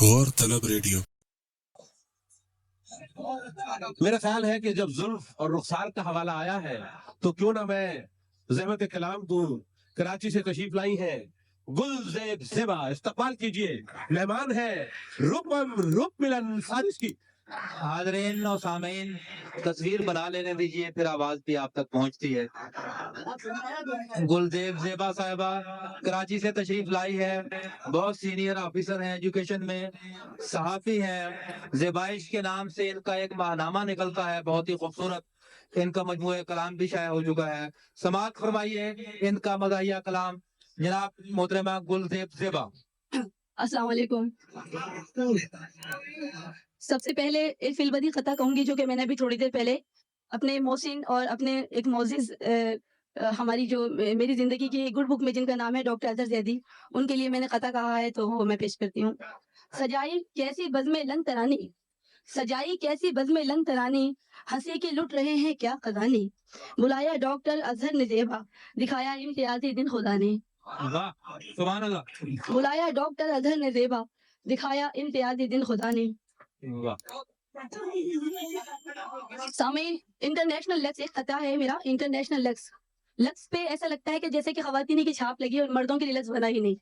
غور طلب ریڈیو. میرا خیال ہے کہ جب زلف اور رخسار کا حوالہ آیا ہے تو کیوں نہ میں زحمت کلام دوں. کراچی سے تشریف لائی ہیں گل زیب زیبا. استقبال کیجئے، مہمان ہے رک ملن فارس کی. حاضرین و سامعین تصویر بنا لینے دیجیے، پھر آواز بھی آپ تک پہنچتی ہے. گلزیب زیبا صاحبہ کراچی سے تشریف لائی ہے، بہت سینئر آفیسر ہیں ایجوکیشن میں، صحافی ہیں. زیبائش کے نام سے ان کا ایک ماہنامہ نکلتا ہے بہت ہی خوبصورت. ان کا مجموعہ کلام بھی شائع ہو چکا ہے. سماعت فرمائیے ان کا مداحیہ کلام جناب محترمہ گلزیب زیبا. السلام علیکم. سب سے پہلے ایک فلبدی خطا کہوں گی جو کہ میں نے ابھی تھوڑی دیر پہلے اپنے محسن اور اپنے ایک معزز ہماری جو میری زندگی کی گڈ بک میں جن کا نام ہے ڈاکٹر اظہر زیدی، ان کے لیے میں نے خطا کہا ہے تو وہ میں پیش کرتی ہوں. سجائی کیسی بزم لنگ ترانی، سجائی کیسی بزم لنگ ترانی، ہنسی کے لٹ رہے ہیں کیا خزانی. بلایا ڈاکٹر اظہر نے زیبا، دکھایا امتیازی دن خدا نے. واہ سبحان اللہ. بلایا ڈاکٹر اظہر نے زیبا، دکھایا امتیازی دن خدا نے. سامعین انٹرنیشنل لیکس ایک خطا ہے میرا. انٹرنیشنل لیکس، لیکس پہ ایسا لگتا ہے کہ جیسے کہ خواتین کی چھاپ لگی اور مردوں کے لیے لیکس بنا ہی نہیں.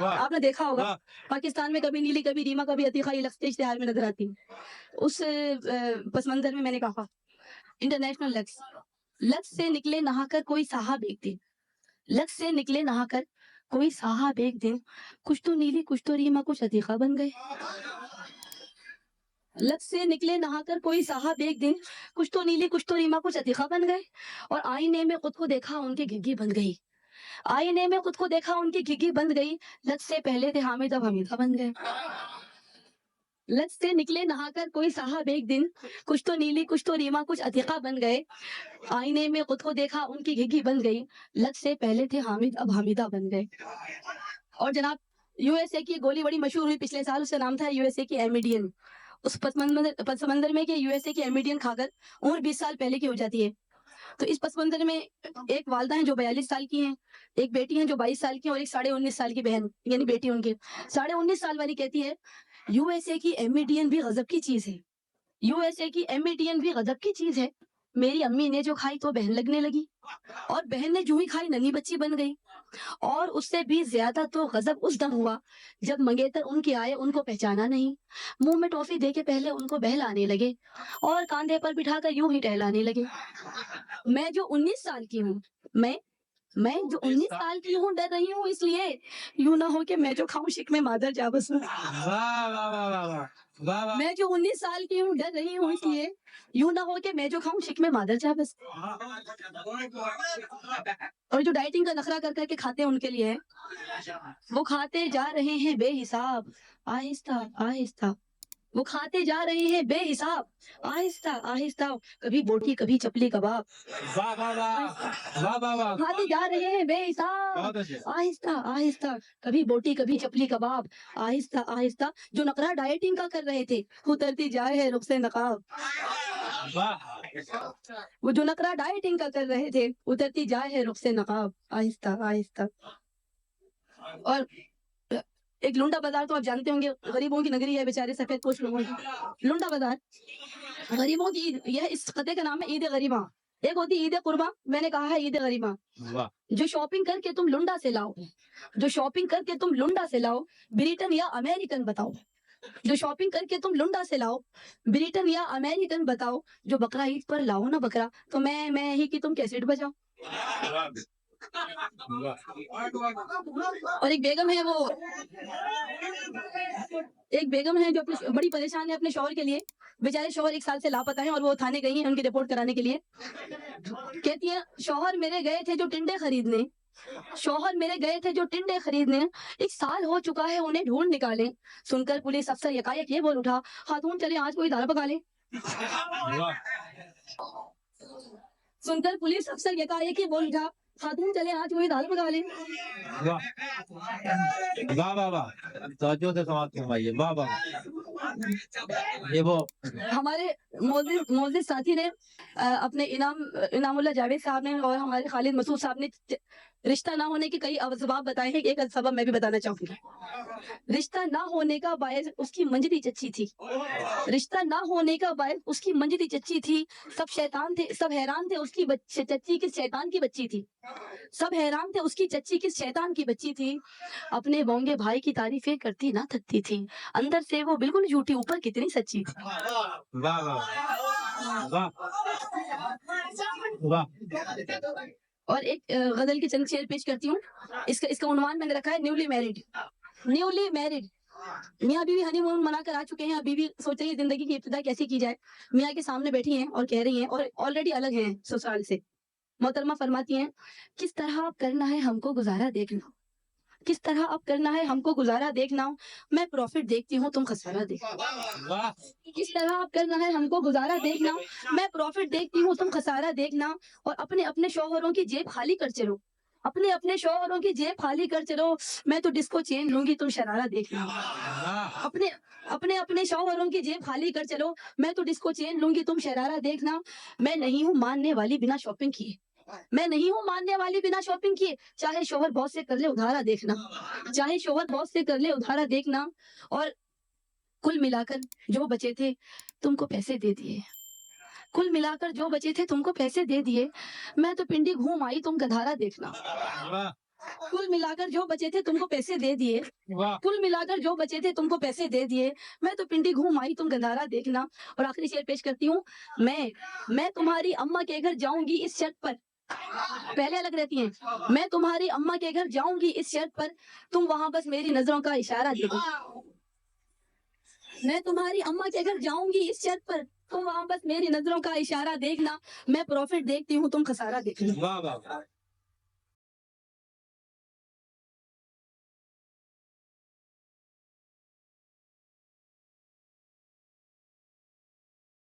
آپ نے دیکھا ہوگا پاکستان میں کبھی نیلی کبھی ریما کبھی عتیقہ یہ لیکس اشتہار میں نظر آتی. اس پس منظر میں نے کہا انٹرنیشنل لیکس. لیکس سے نکلے نہا کر کوئی صاحب ایک دن، لیکس سے نکلے نہا کر کوئی صاحب ایک دن، کچھ تو نیلی کچھ تو ریما کچھ عتیقہ بن گئے. لیکس سے نکلے نہا کر کوئی صاحب ایک دن، کچھ تو نیلی کچھ تو ریما کچھ عتیقہ بن گئے. اور آئینے میں خود کو دیکھا ان کی گھگی بن گئی، آئینے میں خود کو دیکھا ان کی گھگی بن گئی. لیکس سے پہلے تھے حامد اب حمیدہ بن گئے. لیکس سے نکلے نہا کر کوئی صاحب ایک دن، کچھ تو نیلی کچھ تو ریما کچھ عتیقہ بن گئے. آئینے میں خود کو دیکھا ان کی گھگی بن گئی. لیکس سے پہلے تھے حامد اب حمیدہ بن گئے. اور جناب یو ایس اے کی گولی بڑی مشہور ہوئی پچھلے سال، اس کا نام تھا یو ایس اے کی ایمیڈین. اس پس منظر میں کہ یو ایس اے کی ایمیڈین کھا کر عمر 20 سال پہلے کی ہو جاتی ہے. تو اس پس منظر میں ایک والدہ ہیں جو 42 سال کی ہیں، ایک بیٹی ہیں جو 22 سال کی ہیں، اور ایک 19.5 سال کی بہن یعنی بیٹی ان کی. 19.5 سال والی کہتی ہے یو ایس اے کی ایمیڈین بھی غضب کی چیز ہے، یو ایس اے کی ایمیڈین بھی غضب کی چیز ہے. میری امی نے جو کھائی تو بہن لگنے لگی، اور بہن نے جو ہی کھائی ننھی بچی بن گئی. اور اس سے بھی زیادہ تو غضب اس دم ہوا جب منگیتر ان کے آئے، ان کو پہچانا نہیں، منہ میں ٹافی دے کے پہلے ان کو بہلانے لگے اور کاندھے پر بٹھا کر یوں ہی ٹہلانے لگے. میں جو 19 سال کی ہوں، میں جو 19 سال کی ہوں ڈر رہی ہوں اس لیے یوں نہ ہو کہ میں جو کھاؤں شک میں مادر جا بسوں. میں جو 19 سال کی ہوں ڈر رہی ہوں اس لیے یوں نہ ہو کہ میں جو کھاؤں شک میں مادر جا بسوں. اور جو ڈائٹنگ کا نخرہ کر کر کے کھاتے ہیں ان کے لیے وہ کھاتے جا رہے ہیں بے حساب آہستہ آہستہ، وہ کھاتے جا رہے ہیں بے حساب آہستہ آہستہ، کبھی بوٹی کبھی چپلی کباب. کھاتے جا رہے ہیں بے حساب آہستہ آہستہ، کبھی بوٹی کبھی چپلی کباب آہستہ آہستہ. جو نقرہ ڈائٹنگ کا کر رہے تھے اترتی جائے ہے رخ سے نقاب. وہ جو نقرہ ڈائٹنگ کا کر رہے تھے اترتی جائے ہے رخ سے نقاب آہستہ آہستہ. اور ایک لنڈا بازار تو آپ جانتے ہوں گے، غریبوں کی نگری ہے بیچارے سفید پوش لوگوں کی. لنڈا بازار غریبوں کی، یہ اس خطے کا نام ہے عید غریباں. ایک ہوتی عید قرباں، میں نے کہا ہے عید غریباں. جو شاپنگ کر کے تم لنڈا سے لاؤ، جو شاپنگ کر کے تم لنڈا سے لاؤ، بریٹن یا امریکن بتاؤ. جو شاپنگ کر کے تم لنڈا سے لاؤ، بریٹن یا امریکن بتاؤ. جو بقرہ عید پر لاؤ نا بکرا تو میں ہی کہ تم کیسٹ بجاؤ. اور ایک بیگم ہے، وہ ایک بیگم ہے جو بڑی پریشان ہے اپنے شوہر کے لیے. بیچارے شوہر 1 سال سے لاپتہ ہیں اور وہ تھانے گئی ہیں ان کی رپورٹ کرانے کے لیے. کہتی ہیں شوہر میرے گئے تھے جو ٹنڈے خریدنے، شوہر میرے گئے تھے جو ٹنڈے خریدنے، 1 سال ہو چکا ہے انہیں ڈھونڈ نکالے. سن کر پولیس افسر یکایک یہ بول اٹھا خاتون چلے آج کوئی دال پکا لے. سن کر پولیس افسر یکایک یہ بول اٹھا خاتون چلے آج کوئی دال پکا لے. واہ واہ واہ، توجہ سے سماعت فرمائیے. واہ واہ. یہ وہ ہمارے معزز ساتھی نے اپنے انعام اللہ جاوید صاحب نے اور ہمارے خالد مسعود صاحب نے رشتہ نہ ہونے کے کئی اسباب بتائے ہیں، ایک سبب میں بھی بتانا چاہوں گی۔ رشتہ نہ ہونے کا باعث اس کی منجلی چچی تھی، رشتہ نہ ہونے کا باعث اس کی منجلی چچی تھی، سب شیطان تھے، سب حیران تھے اس کی چچی کس شیطان کی بچی تھی، سب حیران تھے اس کی چچی کس شیطان کی بچی تھی، اپنے بونگے بھائی کی تعریفیں کرتی نہ تھکتی تھی، اندر سے وہ بالکل جھوٹی، اوپر کتنی سچی تھی۔ واہ واہ واہ واہ۔ اور ایک غزل کی چند شعر پیش کرتی ہوں، اس کا عنوان میں نے رکھا ہے نیولی میرڈ۔ نیولی میرڈ، میاں بیوی ہنی مون منا کر آ چکے ہیں، اب بیوی سوچ رہی ہے زندگی کی ابتدا کیسے کی جائے، میاں کے سامنے بیٹھی ہیں اور کہہ رہی ہیں، اور آلریڈی الگ ہیں سسرال سے۔ محترمہ فرماتی ہیں، کس طرح اب کرنا ہے ہم کو گزارا دیکھنا، کس طرح اب کرنا ہے ہم کو گزارا دیکھنا، میں پروفٹ دیکھتی ہوں تم خسارہ دیکھنا، واہ کس طرح اب کرنا ہے ہم کو گزارا دیکھنا، میں پروفٹ دیکھتی ہوں تم خسارہ دیکھنا، اور اپنے اپنے شوہروں کی جیب خالی کر چلو، اپنے اپنے شوہروں کی جیب خالی کر چلو، میں تو ڈسکو چین لوں گی تم شرارہ دیکھنا، واہ اپنے اپنے شوہروں کی جیب خالی کر چلو، میں تو ڈسکو چین لوں گی تم شرارہ دیکھنا، میں نہیں ہوں ماننے والی بنا شاپنگ کیے، میں نہیں ہوں ماننے والی بنا شاپنگ کیے، چاہے شوہر بہت سے کر لے ادھارا دیکھنا، چاہے شوہر بہت سے کر لے ادھارا دیکھنا، اور کل ملا کر جو بچے تھے تم کو پیسے دے دیے، کل ملا کر جو بچے تھے تم کو پیسے دے دیے، میں تو پنڈی گھوم آئی تم گدھارا دیکھنا، واہ کل ملا کر جو بچے تھے تم کو پیسے دے دیے، واہ کل ملا کر جو بچے تھے تم کو پیسے دے دیے، میں تو پنڈی گھوم آئی تم گدھارا دیکھنا، اور آخری شعر پیش کرتی ہوں، میں تمہاری اماں کے گھر جاؤں گی اس شرط پر، پہلے الگ رہتی ہیں، میں تمہاری اماں کے گھر جاؤں گی اس شرط پر، تم وہاں بس میری نظروں کا اشارہ دے دو، میں تمہاری اماں کے گھر جاؤں گی اس شرط پر، تم وہاں بس میری نظروں کا اشارہ دیکھنا، میں پروفٹ دیکھتی ہوں تم خسارہ دیکھنا۔ واہ واہ